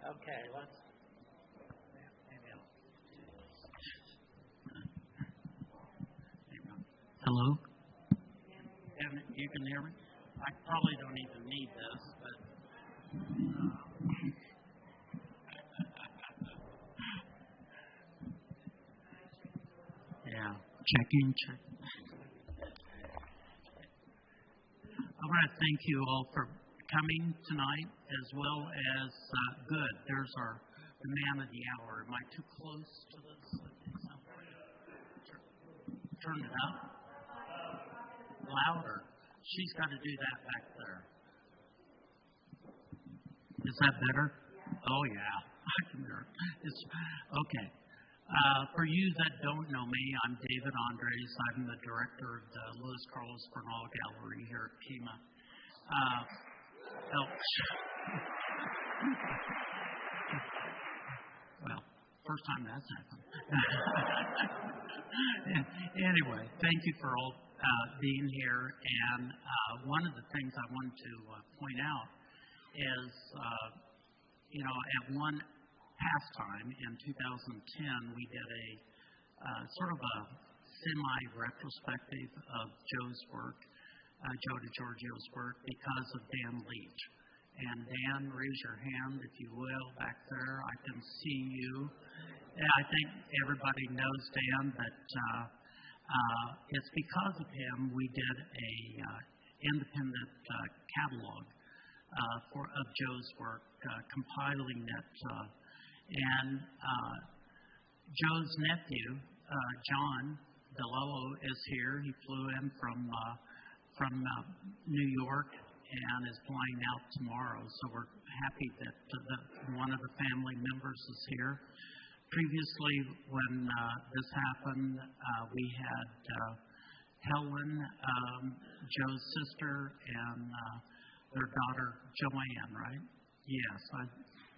Okay, let's. Hello? You can hear me? I probably don't even need this, but. Yeah, checking. I want to thank you all for coming tonight, as well as good. There's the man of the hour. Am I too close to this? Turn it up. Louder. She's got to do that back there. Is that better? Oh yeah. I can hear it. Okay. For you that don't know me, I'm David Andres. I'm the director of the Louis Carlos Bernal Gallery here at Pima. Well, first time that's happened. Anyway, thank you for all being here. And one of the things I wanted to point out is, at one pastime in 2010, we did a sort of a semi-retrospective of Joe's work, Joe DiGiorgio's work, because of Dan Leach. And Dan, raise your hand, if you will, back there. I can see you. And I think everybody knows Dan, but it's because of him we did a independent catalog of Joe's work, compiling it. And Joe's nephew, John DeLello, is here. He flew in from New York and is flying out tomorrow. So we're happy that one of the family members is here. Previously, when this happened, we had Helen, Joe's sister, and their daughter, Joanne, right? Yes.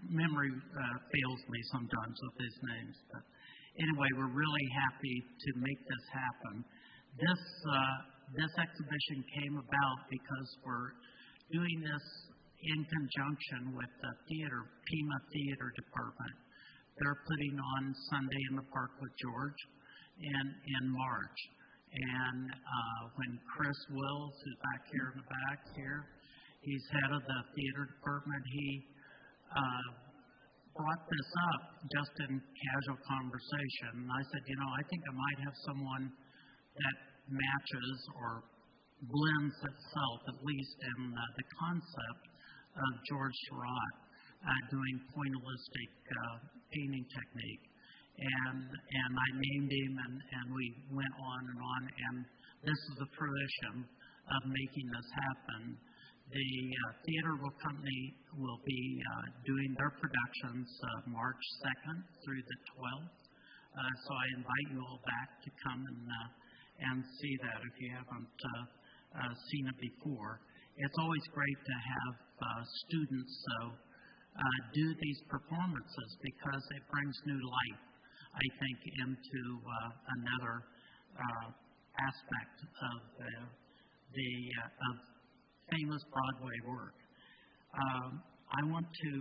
Memory fails me sometimes with these names. But anyway, we're really happy to make this happen. This exhibition came about because we're doing this in conjunction with the Pima Theater Department. They're putting on Sunday in the Park with George in March. And when Chris Wills, who's back here in the back here, he's head of the theater department, he brought this up just in casual conversation. And I said, I think I might have someone that matches or blends itself, at least in the concept of George Seurat doing pointillistic painting technique. And I named him, and we went on, and this is the fruition of making this happen. The theater company will be doing their productions March 2nd through the 12th. So I invite you all back to come and see that if you haven't seen it before. It's always great to have students do these performances because it brings new life, I think, into another aspect of of famous Broadway work. I want to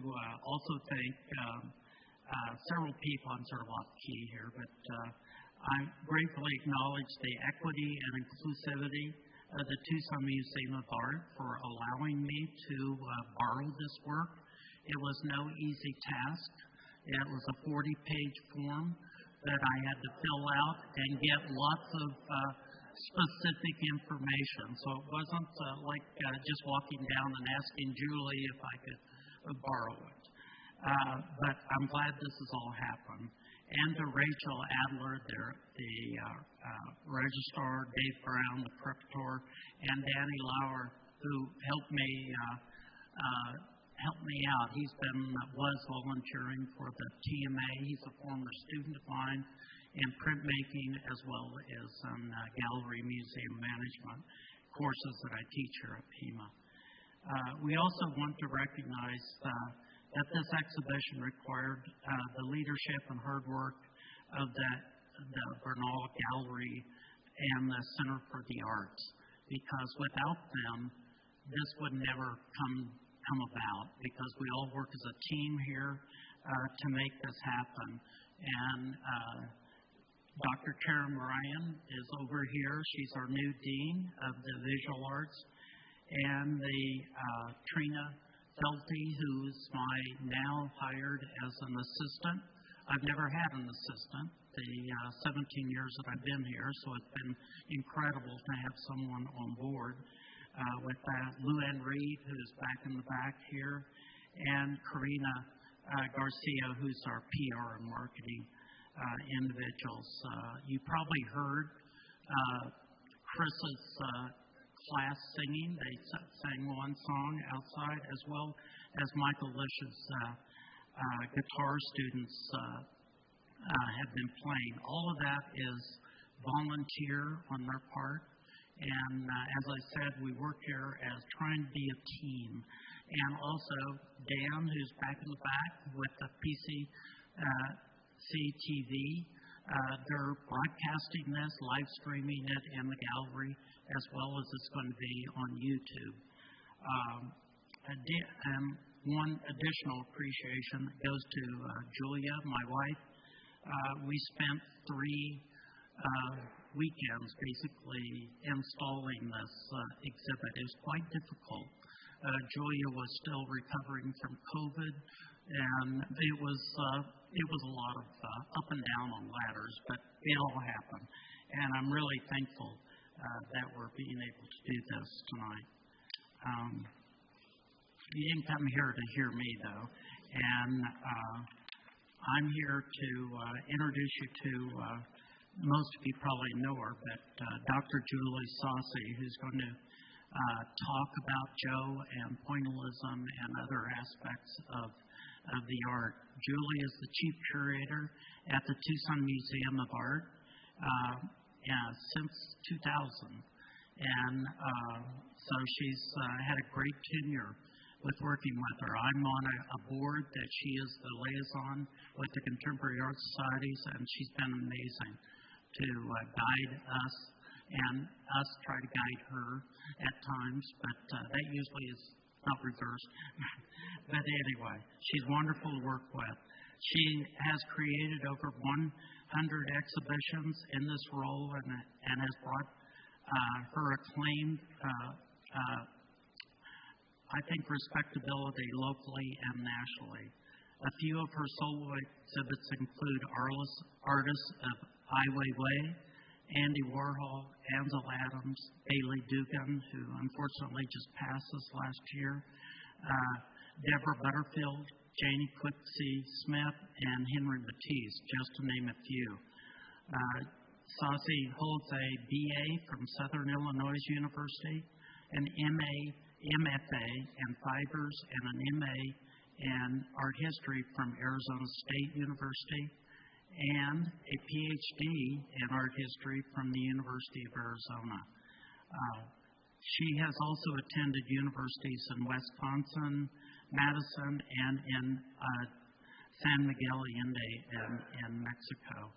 also thank several people. I'm sort of off key here, but I gratefully acknowledge the equity and inclusivity of the Tucson Museum of Art for allowing me to borrow this work. It was no easy task. It was a 40-page form that I had to fill out and get lots of specific information. So it wasn't like just walking down and asking Julie if I could borrow it. But I'm glad this has all happened. And to Rachel Adler, the registrar, Dave Brown, the preparator, and Danny Lauer, who helped me out. He's was volunteering for the TMA. He's a former student of mine in printmaking as well as in gallery museum management courses that I teach here at Pima. We also want to recognize that this exhibition required the leadership and hard work of the Bernal Gallery and the Center for the Arts, because without them, this would never come come about, because we all work as a team here to make this happen. And Dr. Karen Ryan is over here. She's our new Dean of the Visual Arts. And the Trina Felty, who's my now hired as an assistant. I've never had an assistant the 17 years that I've been here, so it's been incredible to have someone on board. With that, Luann Reed, who's back in the back here, and Karina Garcia, who's our PR and marketing individuals. You probably heard Chris's class singing. They sang one song outside, as well as Michael Lish's guitar students have been playing. All of that is volunteer on their part. And as I said, we work here as trying to be a team. And also, Dan, who's back in the back with the PCC-TV, they're broadcasting this, live streaming it in the gallery, as well as it's going to be on YouTube. One additional appreciation goes to Julia, my wife. We spent 3 weekends basically installing this exhibit. It was quite difficult. Julia was still recovering from COVID, and it was a lot of up and down on ladders, but it all happened. And I'm really thankful that we're being able to do this tonight. You didn't come here to hear me, though, and I'm here to introduce you to, most of you probably know her, but Dr. Julie Sasse, who's going to talk about Joe and pointillism and other aspects of the art. Julie is the chief curator at the Tucson Museum of Art since 2000. And so she's had a great tenure with working with her. I'm on a board that she is the liaison with the Contemporary Art Societies, and she's been amazing to guide us and us try to guide her at times, but that usually is not reversed. But anyway, she's wonderful to work with. She has created over 100 exhibitions in this role and has brought her acclaimed, I think, respectability locally and nationally. A few of her solo exhibits include artists of Ai Weiwei, Andy Warhol, Ansel Adams, Bailey Dugan, who unfortunately just passed this last year, Deborah Butterfield, Janie Quixie Smith, and Henry Matisse, just to name a few. Sasse holds a BA from Southern Illinois University, an MFA in Fibers, and an MA in Art History from Arizona State University, and a PhD in Art History from the University of Arizona. She has also attended universities in Wisconsin, Madison, and in San Miguel Allende in Mexico.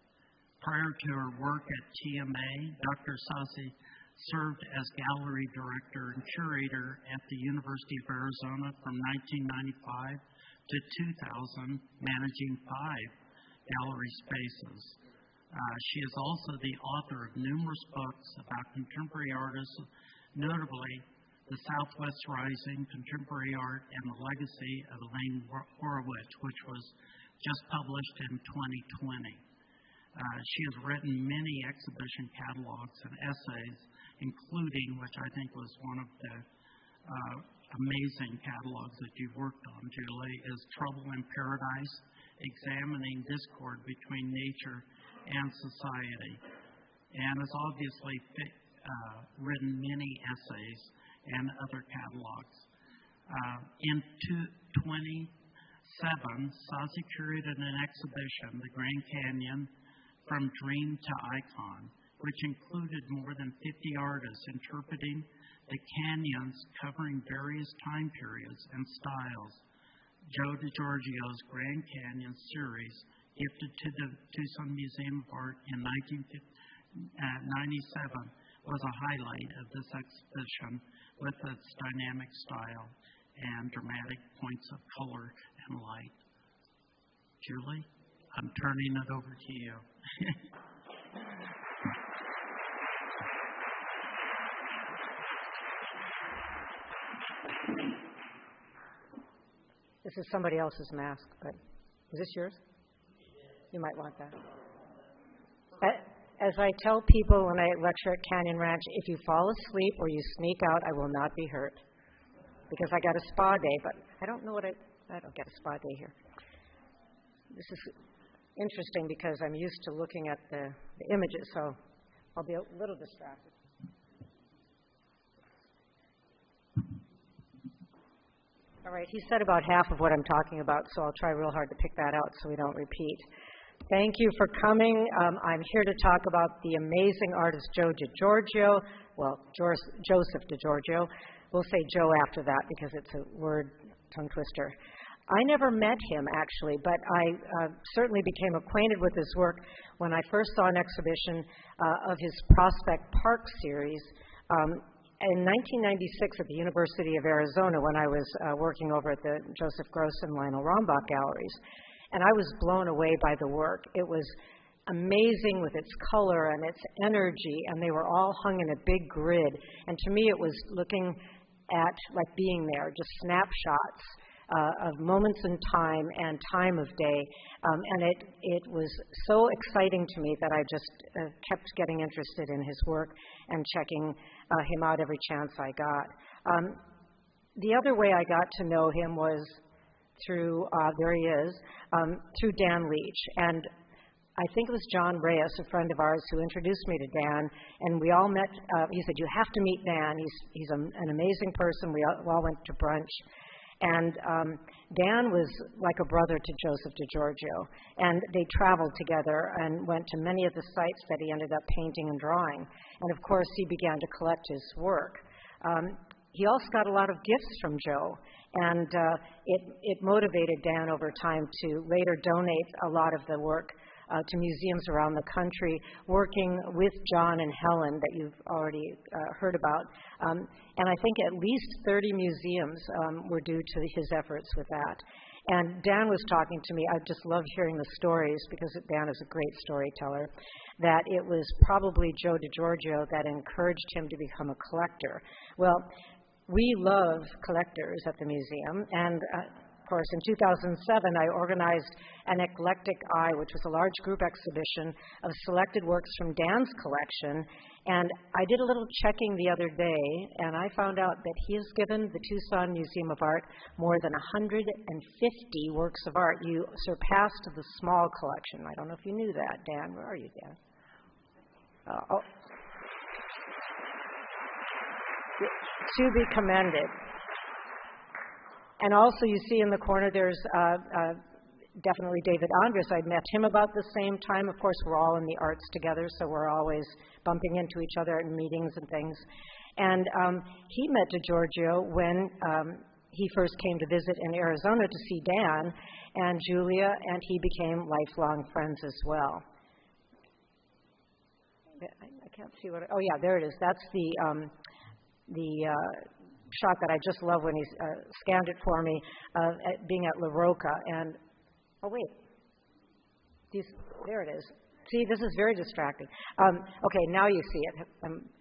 Prior to her work at TMA, Dr. Sasse served as gallery director and curator at the University of Arizona from 1995 to 2000, managing 5 gallery spaces. She is also the author of numerous books about contemporary artists, notably The Southwest Rising, Contemporary Art, and the Legacy of Elaine Horowitz, which was just published in 2020. She has written many exhibition catalogs and essays, including, which I think was one of the amazing catalogs that you've worked on, Julie, is Trouble in Paradise, Examining Discord Between Nature and Society, and has obviously written many essays and other catalogs. In 2007, Sasse curated an exhibition, The Grand Canyon, From Dream to Icon, which included more than 50 artists interpreting the canyons covering various time periods and styles. Joe DiGiorgio's Grand Canyon series, gifted to the Tucson Museum of Art in 1997, was a highlight of this exhibition with its dynamic style. and dramatic points of color and light. Julie, I'm turning it over to you. This is somebody else's mask, but is this yours? You might want that. As I tell people when I lecture at Canyon Ranch, if you fall asleep or you sneak out, I will not be hurt. Because I got a spa day, but I don't know what I don't get a spa day here. This is interesting because I'm used to looking at the images, so I'll be a little distracted. All right, he said about half of what I'm talking about, so I'll try real hard to pick that out so we don't repeat. Thank you for coming. I'm here to talk about the amazing artist Joe DiGiorgio. Well, Joseph DiGiorgio. We'll say Joe after that because it's a word tongue twister. I never met him, actually, but I certainly became acquainted with his work when I first saw an exhibition of his Prospect Park series in 1996 at the University of Arizona when I was working over at the Joseph Gross and Lionel Rombach galleries. And I was blown away by the work. It was amazing with its color and its energy, and they were all hung in a big grid. And to me, it was looking at like being there, just snapshots of moments in time and time of day. And it was so exciting to me that I just kept getting interested in his work and checking him out every chance I got. The other way I got to know him was through, there he is, through Dan Leach. And I think it was John Reyes, a friend of ours, who introduced me to Dan, and we all met. He said, "You have to meet Dan. He's an amazing person." We all went to brunch. And Dan was like a brother to Joseph DiGiorgio, and they traveled together and went to many of the sites that he ended up painting and drawing. And of course, he began to collect his work. He also got a lot of gifts from Joe, and it motivated Dan over time to later donate a lot of the work to museums around the country, working with John and Helen that you've already heard about. And I think at least 30 museums were due to his efforts with that. And Dan was talking to me. I just love hearing the stories because Dan is a great storyteller, that it was probably Joe DiGiorgio that encouraged him to become a collector. Well, we love collectors at the museum, and of course, in 2007, I organized an Eclectic Eye, which was a large group exhibition of selected works from Dan's collection. And I did a little checking the other day, and I found out that he has given the Tucson Museum of Art more than 150 works of art. You surpassed the small collection. I don't know if you knew that, Dan. Where are you, Dan? To be commended. And also, you see in the corner, there's definitely David Andres. I met him about the same time. Of course, we're all in the arts together, so we're always bumping into each other in meetings and things. And he met DiGiorgio when he first came to visit in Arizona to see Dan and Julia, and he became lifelong friends as well. I can't see what. Oh yeah, there it is. That's the shot that I just love when he scanned it for me, being at La Roca. And, oh wait, there it is. See, this is very distracting. Okay, now you see it.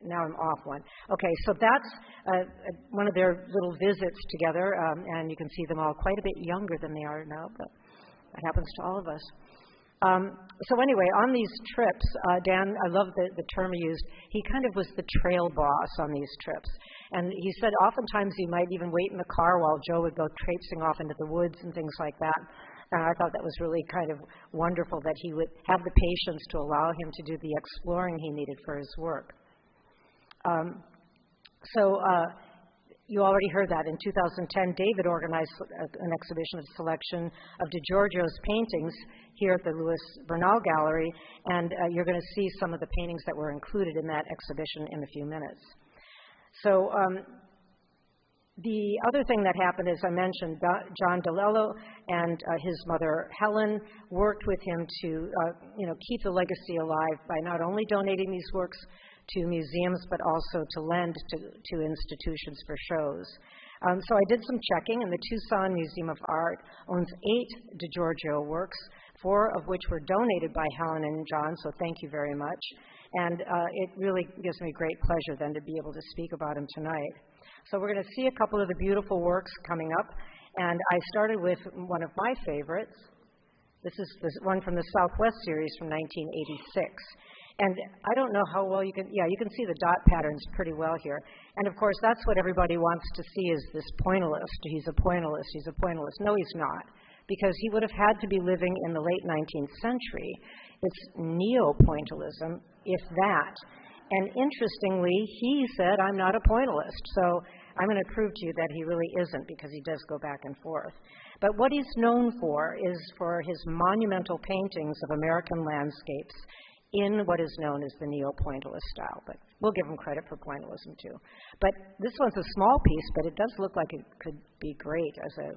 Now I'm off one. Okay, so that's one of their little visits together, and you can see them all quite a bit younger than they are now, but that happens to all of us. So anyway, on these trips, Dan, I love the term he used, he kind of was the trail boss on these trips. And he said oftentimes he might even wait in the car while Joe would go traipsing off into the woods and things like that. And I thought that was really kind of wonderful that he would have the patience to allow him to do the exploring he needed for his work. You already heard that. In 2010, David organized an exhibition of selection of DiGiorgio's paintings here at the Louis Bernal Gallery, and you're going to see some of the paintings that were included in that exhibition in a few minutes. So the other thing that happened, as I mentioned, John DeLello and his mother Helen worked with him to keep the legacy alive by not only donating these works to museums, but also to lend to institutions for shows. So I did some checking, and the Tucson Museum of Art owns 8 DiGiorgio works, 4 of which were donated by Helen and John, so thank you very much. And it really gives me great pleasure then to be able to speak about them tonight. So we're going to see a couple of the beautiful works coming up, and I started with one of my favorites. This is one from the Southwest series from 1986. And I don't know how well you can see the dot patterns pretty well here. And of course, that's what everybody wants to see is this pointillist. He's a pointillist, he's a pointillist. No, he's not, because he would have had to be living in the late 19th century. It's neo-pointillism, if that. And interestingly, he said, I'm not a pointillist. So I'm going to prove to you that he really isn't, because he does go back and forth. But what he's known for is for his monumental paintings of American landscapes in what is known as the neo-pointillist style. But we'll give him credit for pointillism too. But this one's a small piece, but it does look like it could be great as a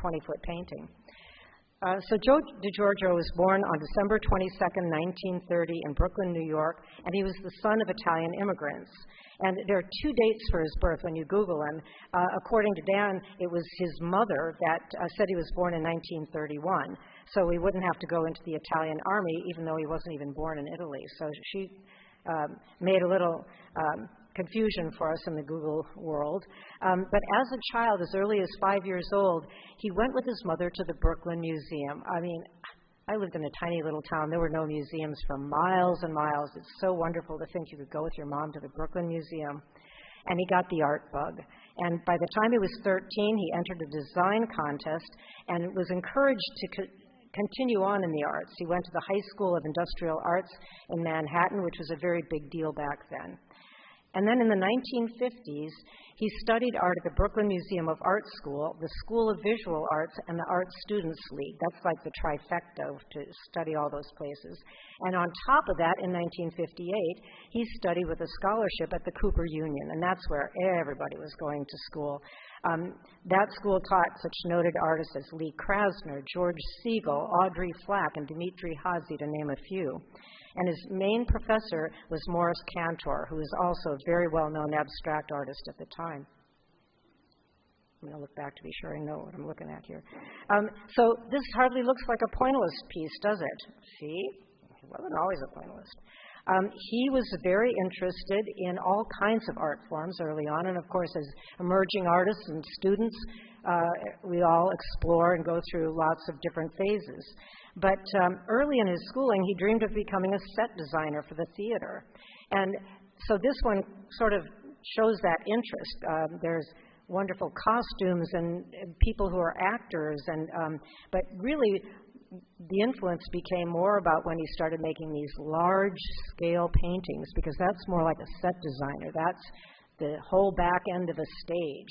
20-foot painting. So Joe DiGiorgio was born on December 22nd, 1930 in Brooklyn, New York, and he was the son of Italian immigrants. And there are 2 dates for his birth when you Google him. According to Dan, it was his mother that said he was born in 1931, so we wouldn't have to go into the Italian army, even though he wasn't even born in Italy. So she made a little confusion for us in the Google world. But as a child, as early as 5 years old, he went with his mother to the Brooklyn Museum. I mean, I lived in a tiny little town. There were no museums for miles and miles. It's so wonderful to think you could go with your mom to the Brooklyn Museum. And he got the art bug. And by the time he was 13, he entered a design contest and was encouraged to continue on in the arts. He went to the High School of Industrial Arts in Manhattan, which was a very big deal back then. And then in the 1950s, he studied art at the Brooklyn Museum of Art School, the School of Visual Arts, and the Art Students League. That's like the trifecta to study all those places. And on top of that, in 1958, he studied with a scholarship at the Cooper Union, and that's where everybody was going to school. That school taught such noted artists as Lee Krasner, George Siegel, Audrey Flack, and Dimitri Hazy, to name a few. And his main professor was Morris Cantor, who was also a very well-known abstract artist at the time. I'm going to look back to be sure I know what I'm looking at here. So this hardly looks like a pointillist piece, does it? See? He wasn't always a pointillist. He was very interested in all kinds of art forms early on, and of course, as emerging artists and students, we all explore and go through lots of different phases. But early in his schooling, he dreamed of becoming a set designer for the theater. And so this one sort of shows that interest. There's wonderful costumes and people who are actors, but really the influence became more about when he started making these large-scale paintings, because that's more like a set designer. That's the whole back end of a stage.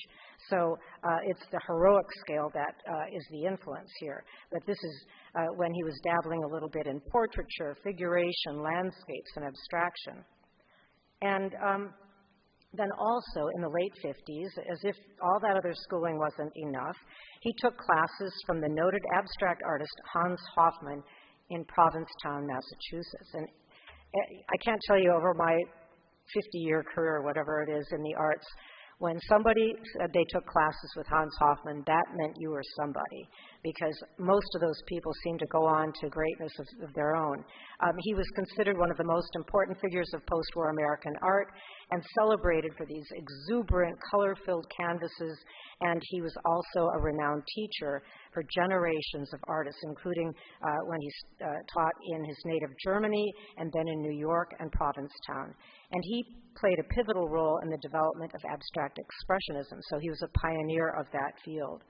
So it's the heroic scale that is the influence here. But this is when he was dabbling a little bit in portraiture, figuration, landscapes, and abstraction. And then also in the late 50s, as if all that other schooling wasn't enough, he took classes from the noted abstract artist Hans Hofmann in Provincetown, Massachusetts. And I can't tell you, over my 50-year career, whatever it is in the arts, when somebody said they took classes with Hans Hofmann, that meant you were somebody, because most of those people seem to go on to greatness of their own. He was considered one of the most important figures of post-war American art and celebrated for these exuberant, color-filled canvases, and he was also a renowned teacher for generations of artists, including when he taught in his native Germany and then in New York and Provincetown. And he played a pivotal role in the development of abstract expressionism, so he was a pioneer of that field.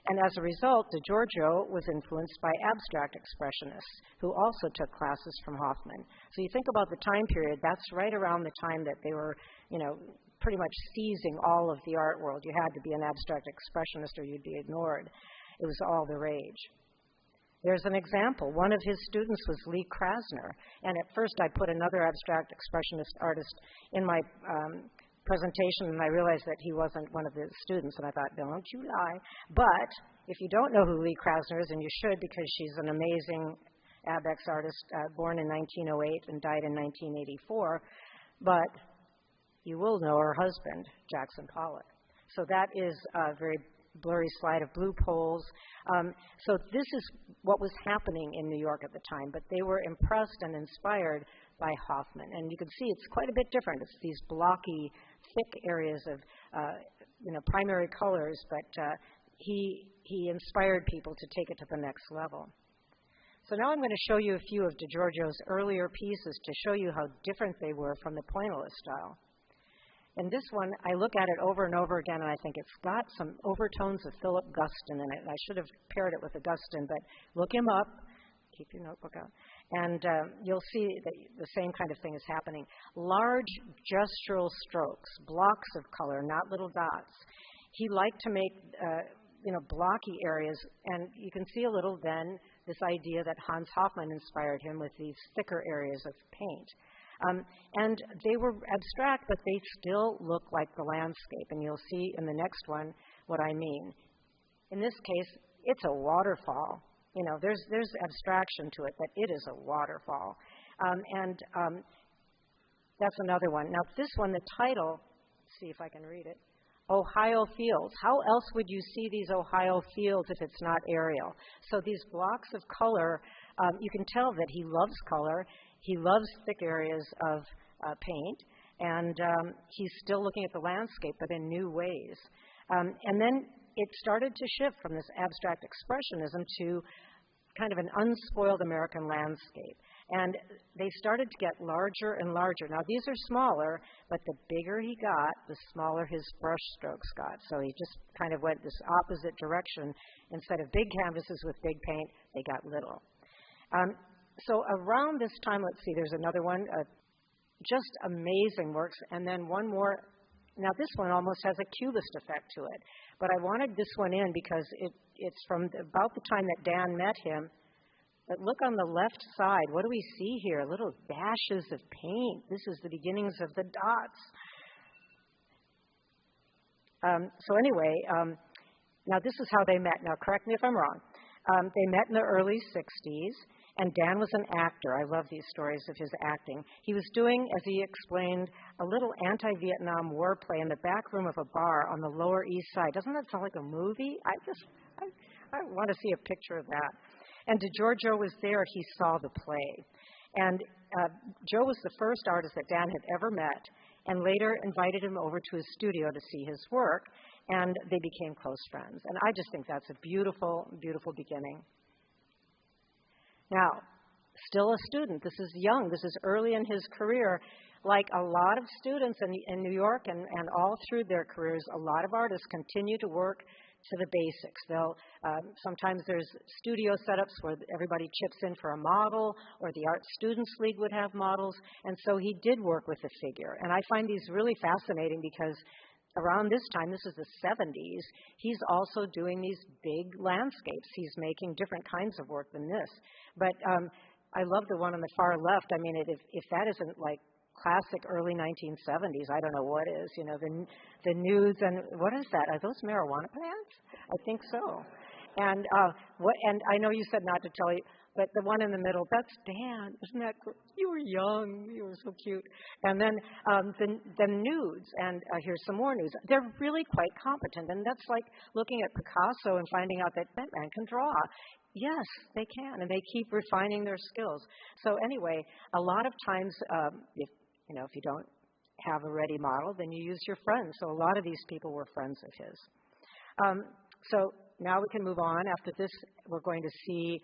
And as a result, DiGiorgio was influenced by abstract expressionists who also took classes from Hofmann. So you think about the time period, that's right around the time that they were, pretty much seizing all of the art world. You had to be an abstract expressionist or you'd be ignored. It was all the rage. There's an example. One of his students was Lee Krasner, and at first I put another abstract expressionist artist in my presentation, and I realized that he wasn't one of the students, and I thought, don't you lie. But if you don't know who Lee Krasner is, and you should, because she's an amazing ABEX artist, born in 1908 and died in 1984, but you will know her husband, Jackson Pollock. So that is a very blurry slide of blue poles. So this is what was happening in New York at the time, but they were impressed and inspired by Hoffman. And you can see it's quite a bit different. It's these blocky, thick areas of, primary colors, but he inspired people to take it to the next level. So now I'm going to show you a few of DiGiorgio's earlier pieces to show you how different they were from the pointillist style. And this one, I look at it over and over again, and I think it's got some overtones of Philip Guston in it. I should have paired it with Augustin, but look him up. Keep your notebook out. And you'll see that the same kind of thing is happening. Large gestural strokes, blocks of color, not little dots. He liked to make, blocky areas, and you can see a little then this idea that Hans Hofmann inspired him with these thicker areas of paint. And they were abstract, but they still look like the landscape. And you'll see in the next one what I mean. In this case, it's a waterfall. There's abstraction to it, but it is a waterfall. That's another one. Now, this one, the title, let's see if I can read it. Ohio Fields. How else would you see these Ohio fields if it's not aerial? So these blocks of color, you can tell that he loves color. He loves thick areas of paint, and he's still looking at the landscape, but in new ways. And then it started to shift from this abstract expressionism to kind of an unspoiled American landscape. And they started to get larger and larger. Now, these are smaller, but the bigger he got, the smaller his brush strokes got. So he just kind of went this opposite direction. Instead of big canvases with big paint, they got little. So around this time, let's see, there's another one, just amazing works. And then one more. Now, this one almost has a cubist effect to it. But I wanted this one in because it's from about the time that Dan met him. But look on the left side. What do we see here? Little dashes of paint. This is the beginnings of the dots. So anyway, now this is how they met. Now, correct me if I'm wrong. They met in the early 60s, and Dan was an actor. I love these stories of his acting. He was doing, as he explained, a little anti-Vietnam War play in the back room of a bar on the Lower East Side. Doesn't that sound like a movie? I want to see a picture of that. And DiGiorgio was there. He saw the play. And Joe was the first artist that Dan had ever met, and later invited him over to his studio to see his work, and they became close friends. And I just think that's a beautiful, beautiful beginning. Now, still a student. This is young. This is early in his career. Like a lot of students in New York and all through their careers, a lot of artists continue to work to the basics. They'll sometimes there's studio setups where everybody chips in for a model, or the Art Students League would have models, and so he did work with the figure. And I find these really fascinating because around this time, this is the 70s, he's also doing these big landscapes. He's making different kinds of work than this. But I love the one on the far left. I mean, if that isn't like classic early 1970s, I don't know what is. The nudes, and what is that? Are those marijuana plants? I think so. And and I know you said not to tell you, but the one in the middle, that's Dan. Isn't that great? You were young. You were so cute. And then the nudes, and here's some more nudes. They're really quite competent, and that's like looking at Picasso and finding out that man can draw. Yes, they can, and they keep refining their skills. So anyway, a lot of times, if you don't have a ready model, then you use your friends. So a lot of these people were friends of his. So now we can move on. After this, we're going to see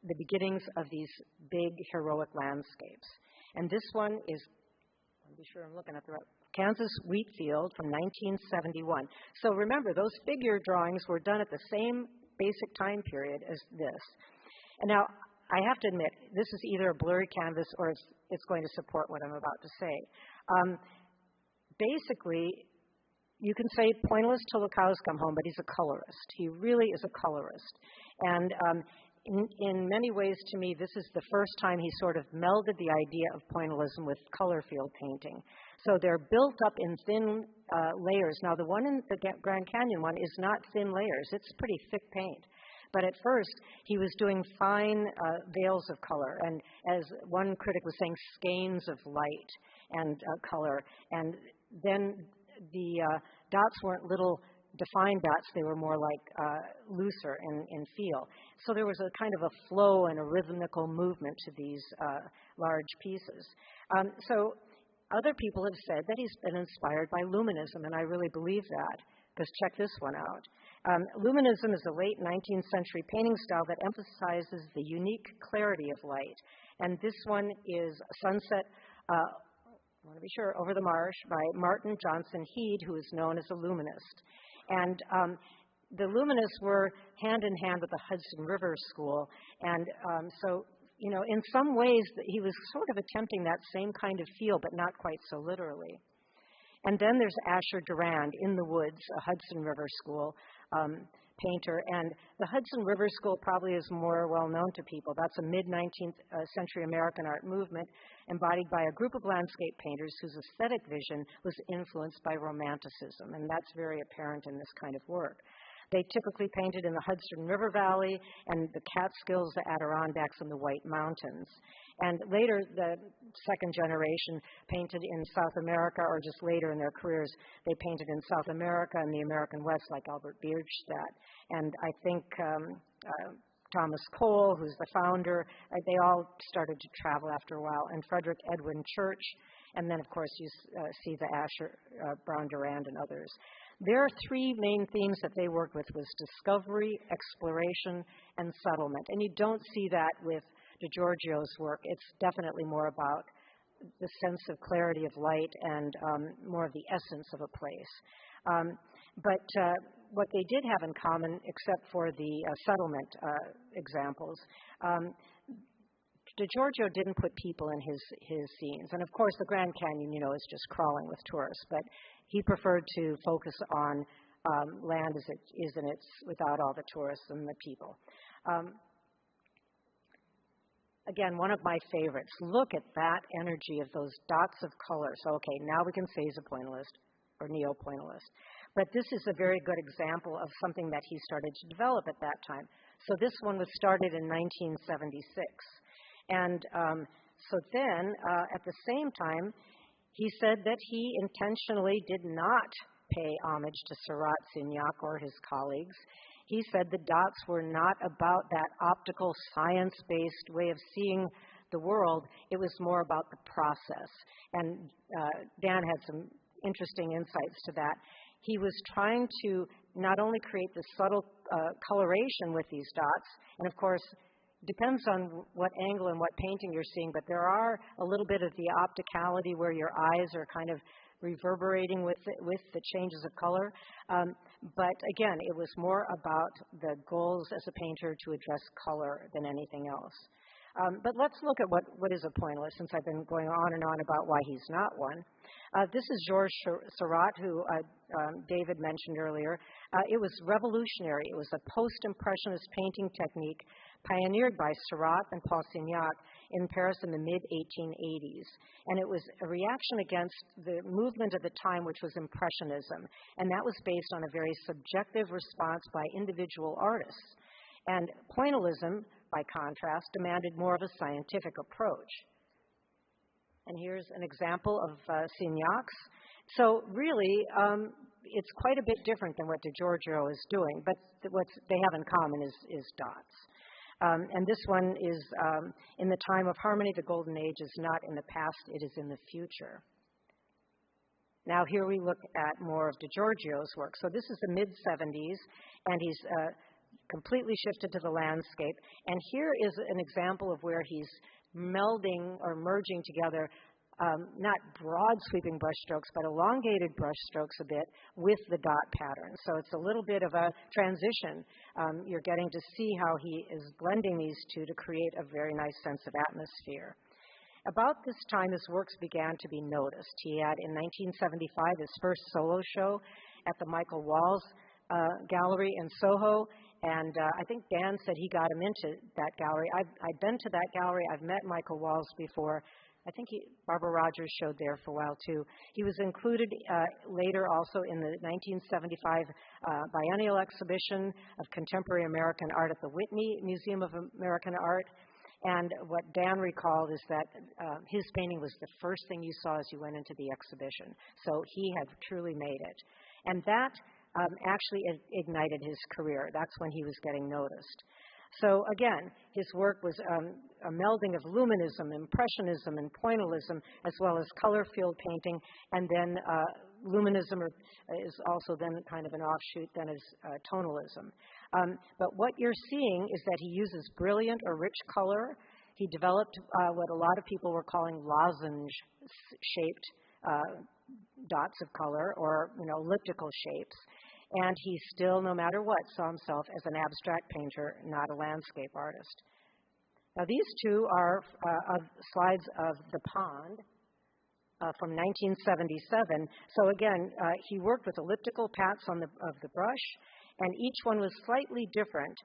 the beginnings of these big heroic landscapes. And this one is, I'll be sure I'm looking at the right, Kansas wheat field from 1971. So remember, those figure drawings were done at the same basic time period as this. And now, I have to admit, this is either a blurry canvas or it's going to support what I'm about to say. Basically, you can say pointillist till the cows come home, but he's a colorist. He really is a colorist. And in many ways, to me, this is the first time he sort of melded the idea of pointillism with color field painting. So they're built up in thin layers. Now, the one in the Grand Canyon one is not thin layers. It's pretty thick paint. But at first, he was doing fine veils of color, and as one critic was saying, skeins of light and color. And then the dots weren't little defined dots, they were more like looser in feel. So there was a kind of a flow and a rhythmical movement to these large pieces. So other people have said that he's been inspired by luminism, and I really believe that, because check this one out. Luminism is a late 19th century painting style that emphasizes the unique clarity of light. And this one is Sunset, I want to be sure, Over the Marsh by Martin Johnson Heade, who is known as a luminist. And the Luminists were hand in hand with the Hudson River School. And so, you know, in some ways, he was sort of attempting that same kind of feel, but not quite so literally. And then there's Asher Durand, In the Woods, a Hudson River School painter. And the Hudson River School probably is more well known to people. That's a mid-19th century American art movement embodied by a group of landscape painters whose aesthetic vision was influenced by Romanticism. And that's very apparent in this kind of work. They typically painted in the Hudson River Valley and the Catskills, the Adirondacks, and the White Mountains. And later, the second generation painted in South America, or just later in their careers, they painted in South America and the American West, like Albert Bierstadt. And I think Thomas Cole, who's the founder, they all started to travel after a while, and Frederick Edwin Church. And then, of course, you see the Asher, Brown Durand, and others. Their three main themes that they worked with was discovery, exploration, and settlement. And you don't see that with DiGiorgio's work. It's definitely more about the sense of clarity of light and more of the essence of a place. But what they did have in common, except for the settlement examples, DiGiorgio didn't put people in his scenes. And of course, the Grand Canyon, you know, is just crawling with tourists. But he preferred to focus on land as it is in its, without all the tourists and the people. Again, one of my favorites. Look at that energy of those dots of color. So, okay, now we can say he's a pointillist or neo-pointillist. But this is a very good example of something that he started to develop at that time. So this one was started in 1976. And so then, at the same time, he said that he intentionally did not pay homage to Seurat Signac or his colleagues. He said the dots were not about that optical, science-based way of seeing the world. It was more about the process. And Dan had some interesting insights to that. He was trying to not only create the subtle coloration with these dots, and of course, depends on what angle and what painting you're seeing, but there are a little bit of the opticality where your eyes are kind of reverberating with the changes of color. But again, it was more about the goals as a painter to address color than anything else. But let's look at what is a pointillist, since I've been going on and on about why he's not one. This is Georges Seurat, who David mentioned earlier. It was revolutionary. It was a post-impressionist painting technique pioneered by Seurat and Paul Signac in Paris in the mid-1880s. And it was a reaction against the movement of the time, which was Impressionism. And that was based on a very subjective response by individual artists. And pointillism, by contrast, demanded more of a scientific approach. And here's an example of Signac's. So really, it's quite a bit different than what DiGiorgio is doing, but what they have in common is dots. And this one is in the time of harmony. The golden age is not in the past, it is in the future. Now here we look at more of DiGiorgio's work. So this is the mid-70s, and he's completely shifted to the landscape. And here is an example of where he's melding or merging together not broad sweeping brush strokes, but elongated brush strokes a bit with the dot pattern. So it's a little bit of a transition. You're getting to see how he is blending these two to create a very nice sense of atmosphere. About this time, his works began to be noticed. He had, in 1975, his first solo show at the Michael Walls Gallery in Soho, and I think Dan said he got him into that gallery. I've been to that gallery. I've met Michael Walls before. I think Barbara Rogers showed there for a while, too. He was included later also in the 1975 biennial exhibition of contemporary American art at the Whitney Museum of American Art. And what Dan recalled is that his painting was the first thing you saw as you went into the exhibition. So he had truly made it. And that actually ignited his career. That's when he was getting noticed. So again, his work was a melding of luminism, impressionism, and pointillism, as well as color field painting, and then luminism is also then kind of an offshoot then is tonalism. But what you're seeing is that he uses brilliant or rich color. He developed what a lot of people were calling lozenge-shaped dots of color, or elliptical shapes. And he still, no matter what, saw himself as an abstract painter, not a landscape artist. Now, these two are slides of The Pond from 1977. So again, he worked with elliptical pats of the brush, and each one was slightly different.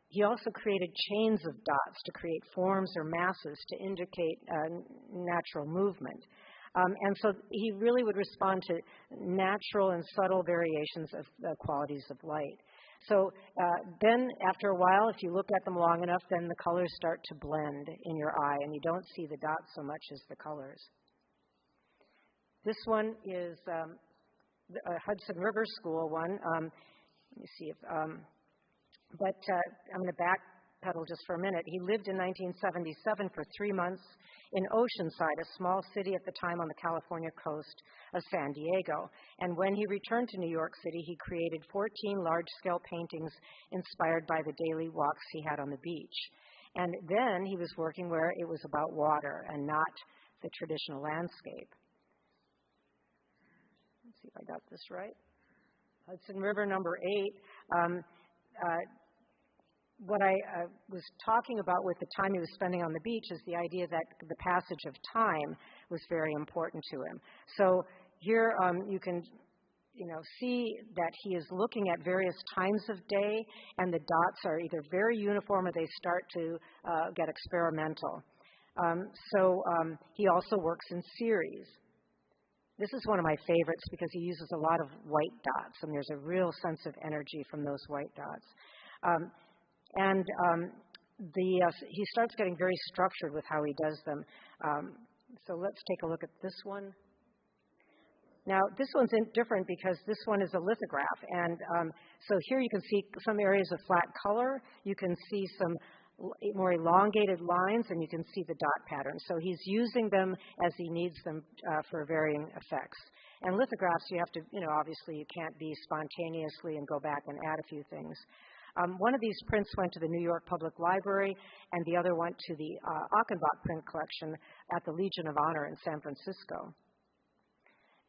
He also created chains of dots to create forms or masses to indicate natural movement. And so he really would respond to natural and subtle variations of the qualities of light. So then after a while, if you look at them long enough, then the colors start to blend in your eye, and you don't see the dots so much as the colors. This one is a Hudson River School one. Let me see if, I'm going to backpedal just for a minute. He lived in 1977 for 3 months in Oceanside, a small city at the time on the California coast of San Diego. And when he returned to New York City, he created 14 large-scale paintings inspired by the daily walks he had on the beach. And then he was working where it was about water and not the traditional landscape. Let's see if I got this right. Hudson River, number 8. What I was talking about with the time he was spending on the beach is the idea that the passage of time was very important to him. So here you can see that he is looking at various times of day, and the dots are either very uniform or they start to get experimental. He also works in series. This is one of my favorites because he uses a lot of white dots, and there's a real sense of energy from those white dots. He starts getting very structured with how he does them. So let's take a look at this one. Now, this one's different because this one is a lithograph. And so here you can see some areas of flat color. You can see some more elongated lines, and you can see the dot pattern. So he's using them as he needs them for varying effects. And lithographs, you have to, obviously you can't be spontaneously and go back and add a few things. One of these prints went to the New York Public Library, and the other went to the Achenbach print collection at the Legion of Honor in San Francisco.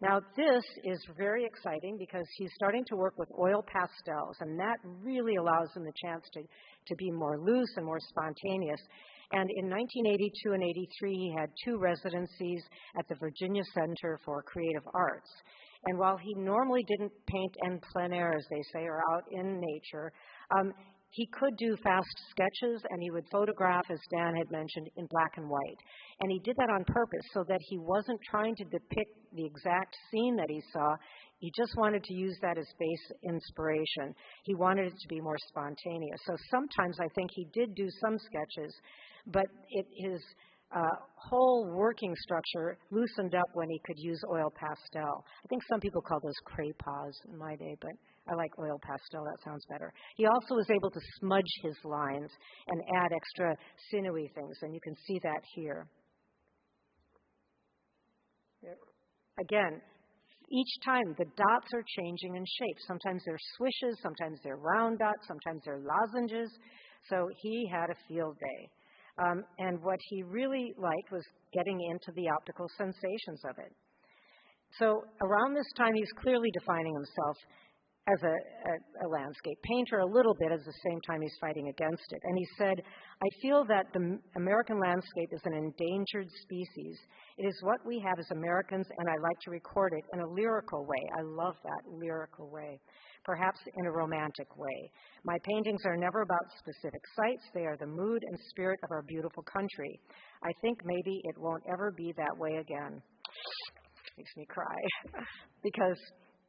Now, this is very exciting because he's starting to work with oil pastels, and that really allows him the chance to be more loose and more spontaneous. And in 1982 and 83, he had 2 residencies at the Virginia Center for Creative Arts. And while he normally didn't paint en plein air, as they say, or out in nature, he could do fast sketches, and he would photograph, as Dan had mentioned, in black and white. And he did that on purpose so that he wasn't trying to depict the exact scene that he saw. He just wanted to use that as base inspiration. He wanted it to be more spontaneous. So sometimes I think he did do some sketches, but his whole working structure loosened up when he could use oil pastel. I think some people call those crayons in my day, but I like oil pastel. That sounds better. He also was able to smudge his lines and add extra sinewy things, and you can see that here. Again, each time the dots are changing in shape. Sometimes they're swishes, sometimes they're round dots, sometimes they're lozenges. So he had a field day. And what he really liked was getting into the optical sensations of it. So around this time, he's clearly defining himself as a landscape painter a little bit, at the same time he's fighting against it. And he said, I feel that the American landscape is an endangered species. It is what we have as Americans, and I like to record it in a lyrical way. I love that, lyrical way. Perhaps in a romantic way. My paintings are never about specific sites. They are the mood and spirit of our beautiful country. I think maybe it won't ever be that way again. Makes me cry because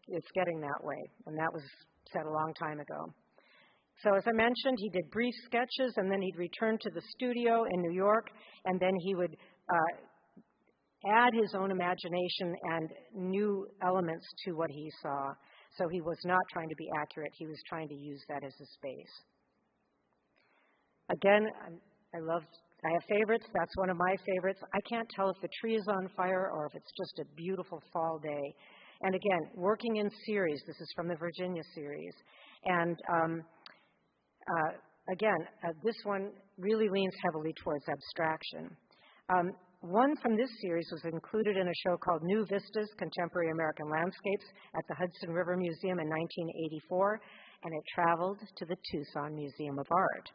it's getting that way, and that was said a long time ago. So as I mentioned, he did brief sketches, and then he'd return to the studio in New York, and then he would add his own imagination and new elements to what he saw. So he was not trying to be accurate. He was trying to use that as a space. Again, I have favorites. That's one of my favorites. I can't tell if the tree is on fire or if it's just a beautiful fall day. And again, working in series. This is from the Virginia series. And this one really leans heavily towards abstraction. One from this series was included in a show called New Vistas, Contemporary American Landscapes at the Hudson River Museum in 1984, and it traveled to the Tucson Museum of Art.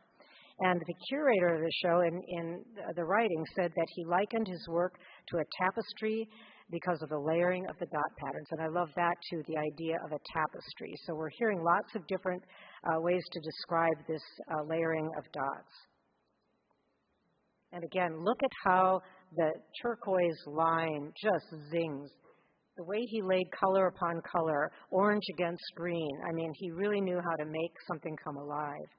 And the curator of the show in the writing said that he likened his work to a tapestry because of the layering of the dot patterns. And I love that too, the idea of a tapestry. So we're hearing lots of different ways to describe this layering of dots. And again, look at how the turquoise line just zings. The way he laid color upon color, orange against green. I mean, he really knew how to make something come alive.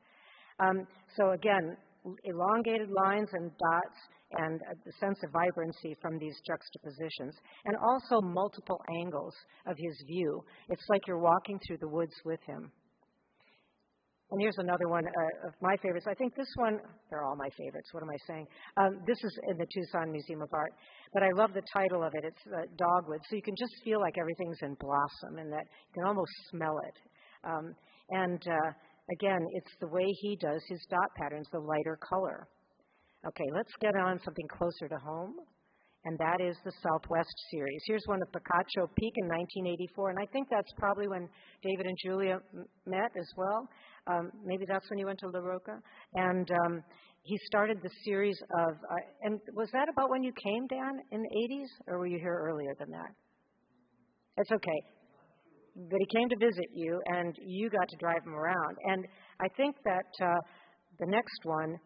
So again, elongated lines and dots and the sense of vibrancy from these juxtapositions, and also multiple angles of his view. It's like you're walking through the woods with him. And here's another one of my favorites. I think this one, they're all my favorites. What am I saying? This is in the Tucson Museum of Art, but I love the title of it. It's Dogwood. So you can just feel like everything's in blossom and that you can almost smell it. Again, it's the way he does his dot patterns, the lighter color. Okay, let's get on something closer to home, and that is the Southwest series. Here's one of Picacho Peak in 1984, and I think that's probably when David and Julia met as well. Maybe that's when you went to La Roca. And he started the series of, and was that about when you came, Dan, in the 80s, or were you here earlier than that? It's okay. But he came to visit you, and you got to drive him around. And I think that the next one,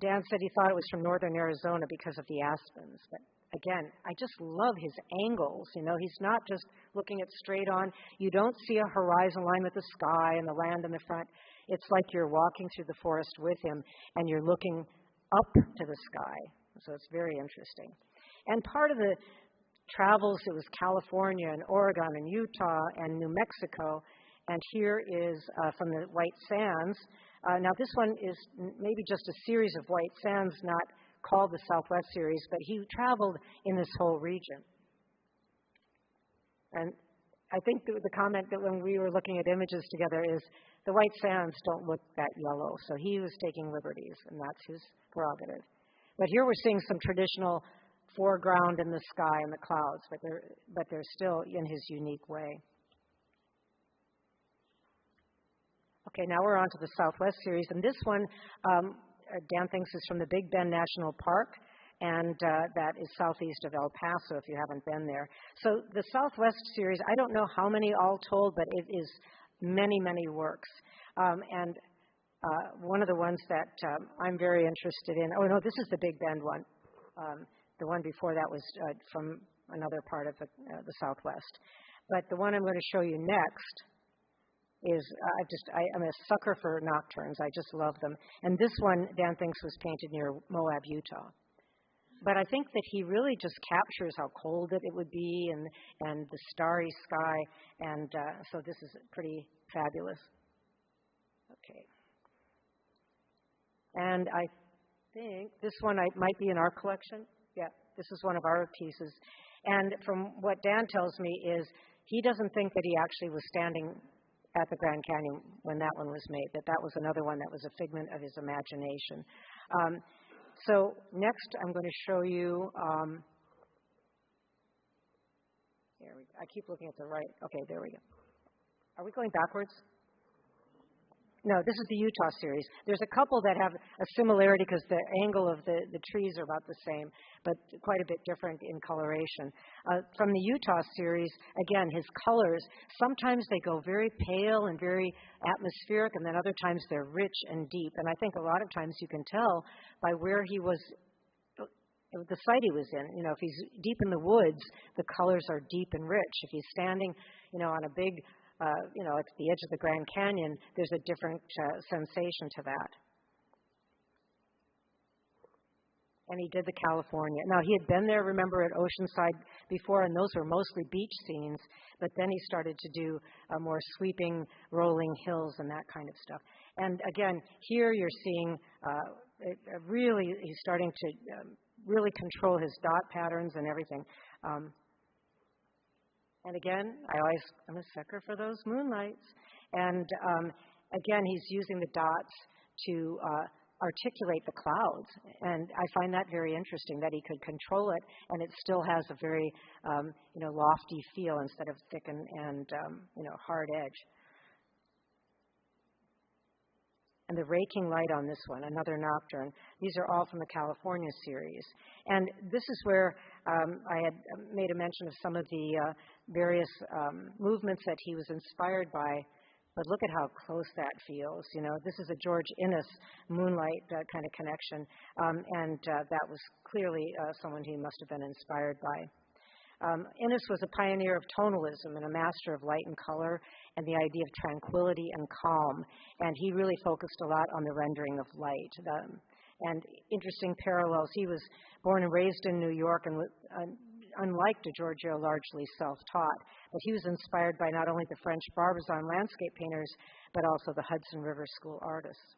Dan said he thought it was from northern Arizona because of the aspens. But again, I just love his angles. You know, he's not just looking at straight on. You don't see a horizon line with the sky and the land in the front. It's like you're walking through the forest with him, and you're looking up to the sky. So it's very interesting. And part of the travels, it was California and Oregon and Utah and New Mexico, and here is from the White Sands. Now this one is maybe just a series of White Sands, not called the Southwest series, but he traveled in this whole region. And I think the comment that when we were looking at images together is the White Sands don't look that yellow, so he was taking liberties, and that's his prerogative. But here we're seeing some traditional foreground in the sky and the clouds, but they're still in his unique way. Okay, now we're on to the Southwest series, and this one, Dan thinks is from the Big Bend National Park, and that is southeast of El Paso if you haven't been there. So the Southwest series, I don't know how many all told, but it is many, many works. And one of the ones that I'm very interested in, oh no, this is the Big Bend one. The one before that was from another part of the Southwest. But the one I'm going to show you next is, I'm a sucker for nocturnes. I just love them. And this one, Dan thinks, was painted near Moab, Utah. But I think that he really just captures how cold it would be and the starry sky. And so this is pretty fabulous. Okay. And I think this one might be in our collection. Yeah, this is one of our pieces. And from what Dan tells me is he doesn't think that he actually was standing at the Grand Canyon when that one was made, that was another one that was a figment of his imagination. So next I'm going to show you, I keep looking at the right. Okay, there we go. Are we going backwards? No, this is the Utah series. There's a couple that have a similarity because the angle of the trees are about the same, but quite a bit different in coloration. From the Utah series, again, his colors, sometimes they go very pale and very atmospheric, and then other times they're rich and deep. And I think a lot of times you can tell by where he was, the site he was in. You know, if he's deep in the woods, the colors are deep and rich. If he's standing, on a big at the edge of the Grand Canyon, there's a different sensation to that. and he did the California. Now, he had been there, remember, at Oceanside before, and those were mostly beach scenes, but then he started to do more sweeping, rolling hills and that kind of stuff. And again, here you're seeing he's starting to really control his dot patterns and everything. And again, I'm a sucker for those moonlights. And again, he's using the dots to articulate the clouds, and I find that very interesting that he could control it, and it still has a very lofty feel instead of thick and hard edge. And the raking light on this one, another nocturne. These are all from the California series, and this is where I had made a mention of some of the various movements that he was inspired by. But look at how close that feels. This is a George Inness moonlight kind of connection, and that was clearly someone he must have been inspired by. Inness was a pioneer of tonalism and a master of light and color and the idea of tranquility and calm, and he really focused a lot on the rendering of light. And interesting parallels. He was born and raised in New York, and unlike DiGiorgio, largely self-taught, but he was inspired by not only the French Barbizon landscape painters, but also the Hudson River School artists.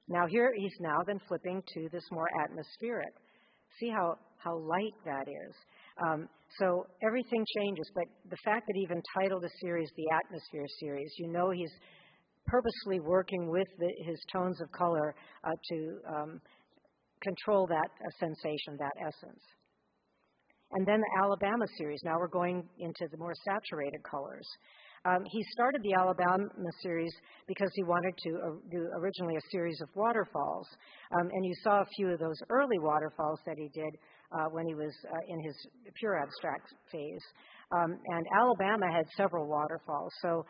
Now here, he's now then flipping to this more atmospheric. See how light that is. So everything changes, but the fact that he even titled a series the Atmosphere series, he's purposely working with his tones of color to control that sensation, that essence. And then the Alabama series. Now we're going into the more saturated colors. He started the Alabama series because he wanted to do originally a series of waterfalls. And you saw a few of those early waterfalls that he did when he was in his pure abstract phase. And Alabama had several waterfalls. So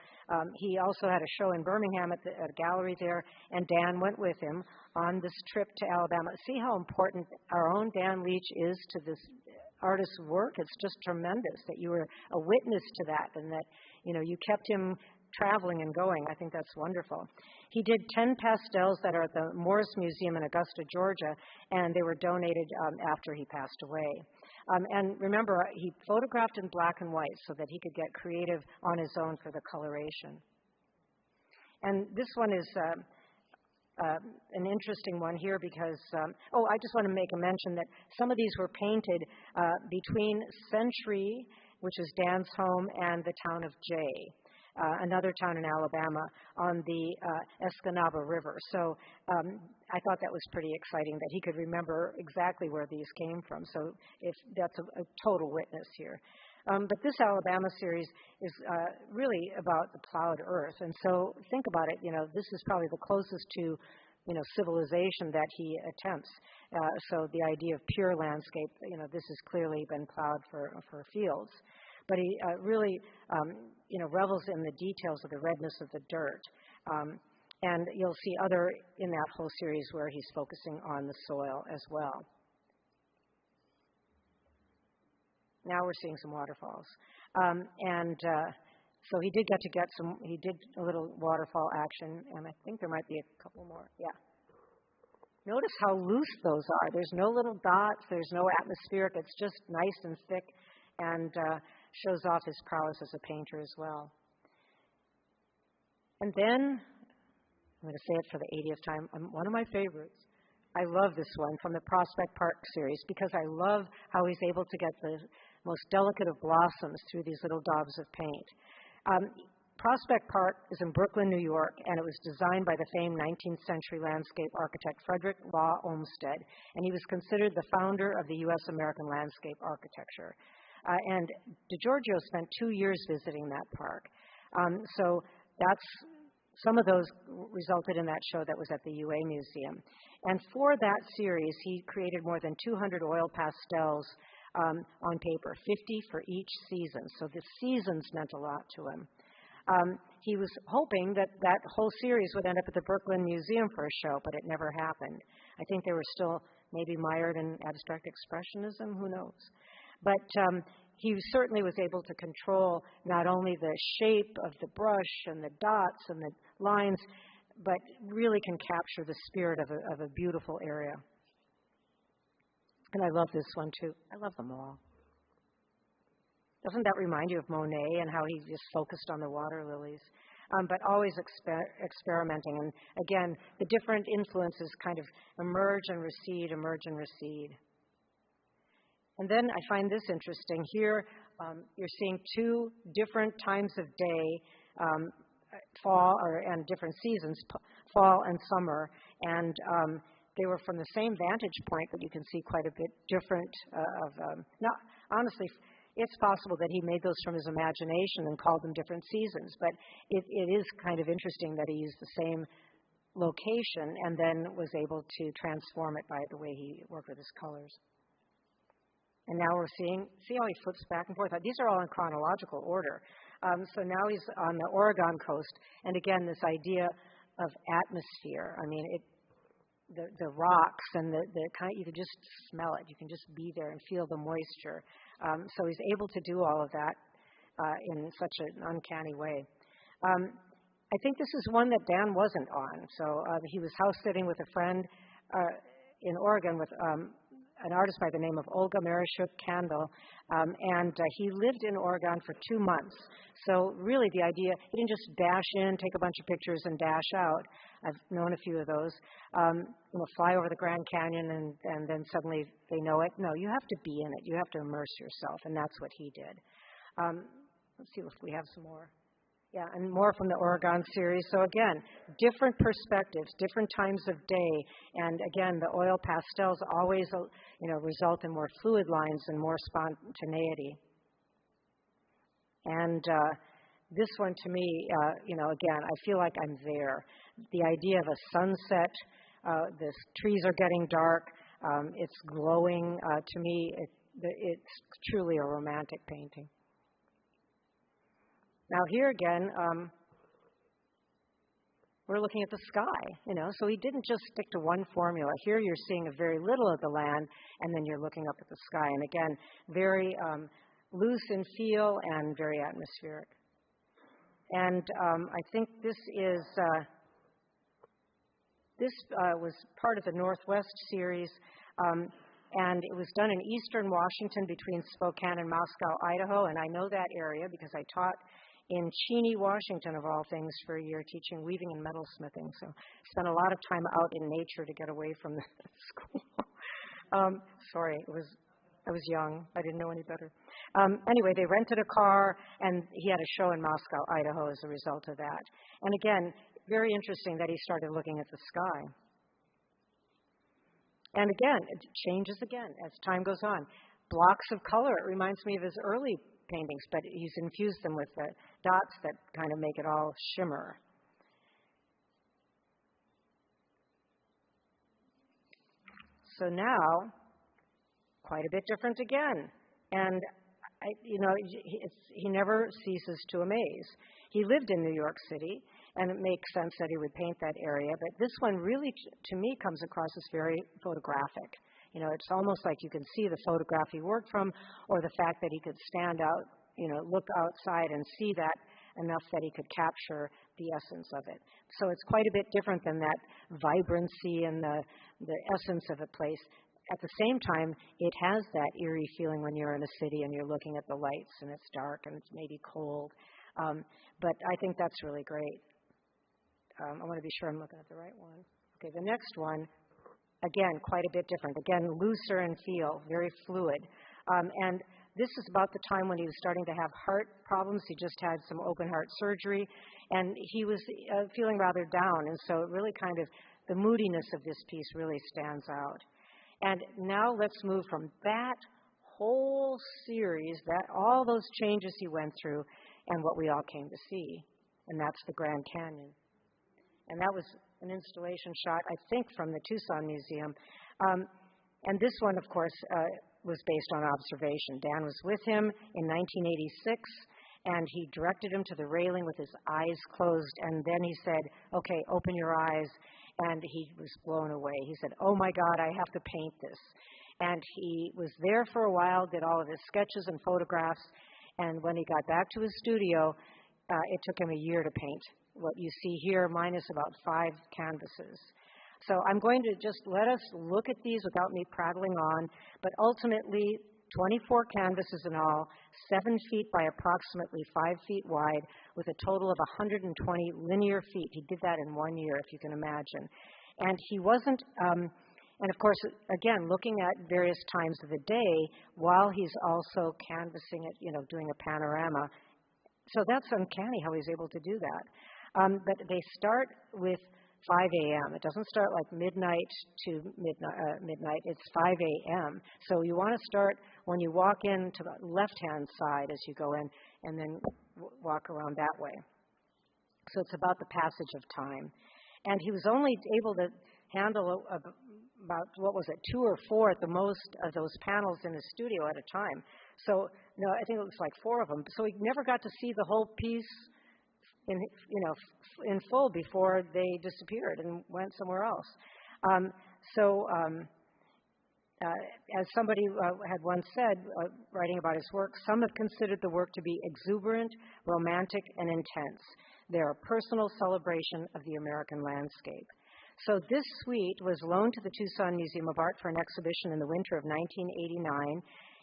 he also had a show in Birmingham at a gallery there, and Dan went with him on this trip to Alabama. See how important our own Dan Leach is to this artist's work? It's just tremendous that you were a witness to that, and that you kept him traveling and going. I think that's wonderful. He did 10 pastels that are at the Morris Museum in Augusta, Georgia, and they were donated after he passed away. And remember, he photographed in black and white so that he could get creative on his own for the coloration. And this one is an interesting one here because, I just want to make a mention that some of these were painted between Century, which is Dan's home, and the town of Jay, another town in Alabama, on the Escanaba River. So I thought that was pretty exciting that he could remember exactly where these came from. So if that's a total witness here. But this Alabama series is really about the plowed earth. And so think about it, this is probably the closest to, civilization that he attempts. So the idea of pure landscape, this has clearly been plowed for fields. But he really, revels in the details of the redness of the dirt. And you'll see other in that whole series where he's focusing on the soil as well. Now we're seeing some waterfalls. So he did he did a little waterfall action, and I think there might be a couple more. Yeah. Notice how loose those are. There's no little dots. There's no atmospheric. It's just nice and thick, and shows off his prowess as a painter as well. And then, I'm going to say it for the 80th time, one of my favorites. I love this one from the Prospect Park series because I love how he's able to get the most delicate of blossoms through these little daubs of paint. Prospect Park is in Brooklyn, New York, and it was designed by the famed 19th century landscape architect Frederick Law Olmsted, and he was considered the founder of the U.S. American landscape architecture. And DiGiorgio spent 2 years visiting that park. So that's some of those resulted in that show that was at the UA Museum. And for that series, he created more than 200 oil pastels on paper, 50 for each season. So the seasons meant a lot to him. He was hoping that that whole series would end up at the Brooklyn Museum for a show, but it never happened. I think they were still maybe mired in abstract expressionism, who knows. But he certainly was able to control not only the shape of the brush and the dots and the lines, but really can capture the spirit of a beautiful area. And I love this one, too. I love them all. Doesn't that remind you of Monet and how he just focused on the water lilies? But always experimenting. And again, the different influences kind of emerge and recede, emerge and recede. And then I find this interesting. Here, you're seeing two different times of day, fall and different seasons, fall and summer. And they were from the same vantage point, but you can see quite a bit different now, honestly, it's possible that he made those from his imagination and called them different seasons, but it is kind of interesting that he used the same location and then was able to transform it by the way he worked with his colors. And now we're see how he flips back and forth. These are all in chronological order. So now he's on the Oregon coast, and again, this idea of atmosphere. I mean, the rocks and the kind of, you can just smell it. You can just be there and feel the moisture. So he's able to do all of that in such an uncanny way. I think this is one that Dan wasn't on. So he was house sitting with a friend in Oregon with an artist by the name of Olga Marishuk Kandel, and he lived in Oregon for 2 months. So really the idea, he didn't just dash in, take a bunch of pictures and dash out. I've known a few of those. Fly over the Grand Canyon and then suddenly they know it. No, you have to be in it. You have to immerse yourself, and that's what he did. Let's see if we have some more. Yeah, and more from the Oregon series. So again, different perspectives, different times of day, and again, the oil pastels always, result in more fluid lines and more spontaneity. And this one to me, again, I feel like I'm there. The idea of a sunset, the trees are getting dark, it's glowing. To me, it's truly a romantic painting. Now here again, we're looking at the sky, so he didn't just stick to one formula. Here you're seeing a very little of the land, and then you're looking up at the sky. And again, very loose in feel and very atmospheric. And I think this was part of the Northwest series, and it was done in eastern Washington between Spokane and Moscow, Idaho. And I know that area because I taught in Cheney, Washington, of all things, for a year teaching weaving and metalsmithing. So I spent a lot of time out in nature to get away from the school. Sorry, I was young. I didn't know any better. Anyway, they rented a car, and he had a show in Moscow, Idaho, as a result of that. And again, very interesting that he started looking at the sky. And again, it changes again as time goes on. Blocks of color. It reminds me of his early paintings, but he's infused them with the dots that kind of make it all shimmer. So now, quite a bit different again. And, he never ceases to amaze. He lived in New York City, and it makes sense that he would paint that area, but this one really, to me, comes across as very photographic. It's almost like you can see the photograph he worked from, or the fact that he could stand out, look outside and see that enough that he could capture the essence of it. So it's quite a bit different than that vibrancy and the essence of a place. At the same time, it has that eerie feeling when you're in a city and you're looking at the lights and it's dark and it's maybe cold. But I think that's really great. I want to be sure I'm looking at the right one. Okay, the next one. Again, quite a bit different. Again, looser in feel, very fluid. And this is about the time when he was starting to have heart problems. He just had some open heart surgery, and he was feeling rather down. And so it really kind of, the moodiness of this piece really stands out. And now let's move from that whole series, all those changes he went through, and what we all came to see. And that's the Grand Canyon. And that was an installation shot, I think, from the Tucson Museum. And this one, of course, was based on observation. Dan was with him in 1986, and he directed him to the railing with his eyes closed, and then he said, okay, open your eyes, and he was blown away. He said, oh my God, I have to paint this. And he was there for a while, did all of his sketches and photographs, and when he got back to his studio, it took him a year to paint what you see here, minus about 5 canvases. So I'm going to just let us look at these without me prattling on, but ultimately 24 canvases in all, 7 feet by approximately 5 feet wide, with a total of 120 linear feet. He did that in 1 year, if you can imagine. And he wasn't, and of course, again, looking at various times of the day while he's also canvassing it, doing a panorama. So that's uncanny how he's able to do that. But they start with 5 a.m. It doesn't start like midnight to midnight. It's 5 a.m. So you want to start when you walk in to the left-hand side as you go in, and then walk around that way. So it's about the passage of time. And he was only able to handle about, 2 or 4 at the most of those panels in his studio at a time. So, no, I think it was like 4 of them. So he never got to see the whole piece in full before they disappeared and went somewhere else. As somebody had once said, writing about his work, some have considered the work to be exuberant, romantic, and intense. They're a personal celebration of the American landscape. So this suite was loaned to the Tucson Museum of Art for an exhibition in the winter of 1989,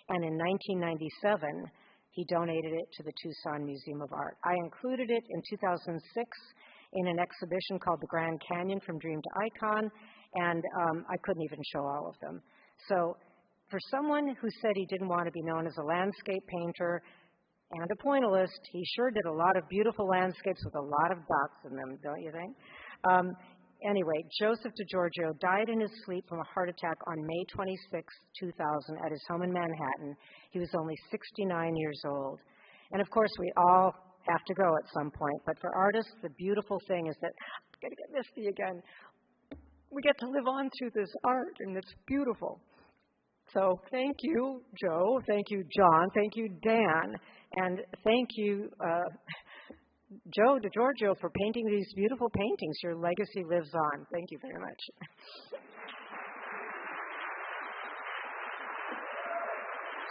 and in 1997, he donated it to the Tucson Museum of Art. I included it in 2006 in an exhibition called The Grand Canyon from Dream to Icon, and I couldn't even show all of them. So for someone who said he didn't want to be known as a landscape painter and a pointillist, he sure did a lot of beautiful landscapes with a lot of dots in them, don't you think? Anyway, Joseph DiGiorgio died in his sleep from a heart attack on May 26, 2000 at his home in Manhattan. He was only 69 years old. And of course, we all have to go at some point. But for artists, the beautiful thing is that, I'm going to get misty again, we get to live on through this art, and it's beautiful. So thank you, Joe. Thank you, John. Thank you, Dan. And thank you, Joe DiGiorgio, for painting these beautiful paintings. Your legacy lives on. Thank you very much.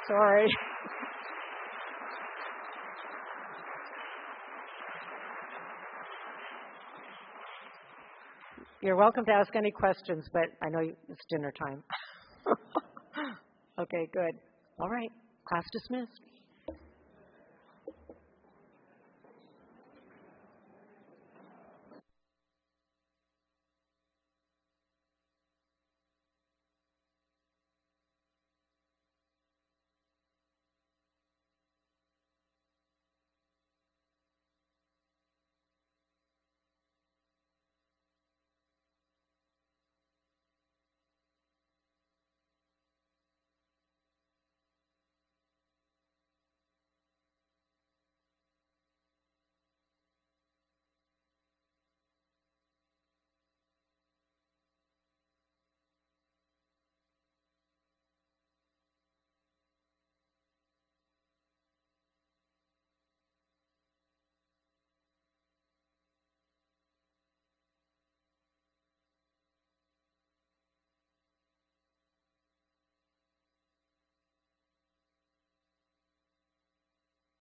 Sorry. You're welcome to ask any questions, but I know it's dinner time. Okay, good. All right. Class dismissed.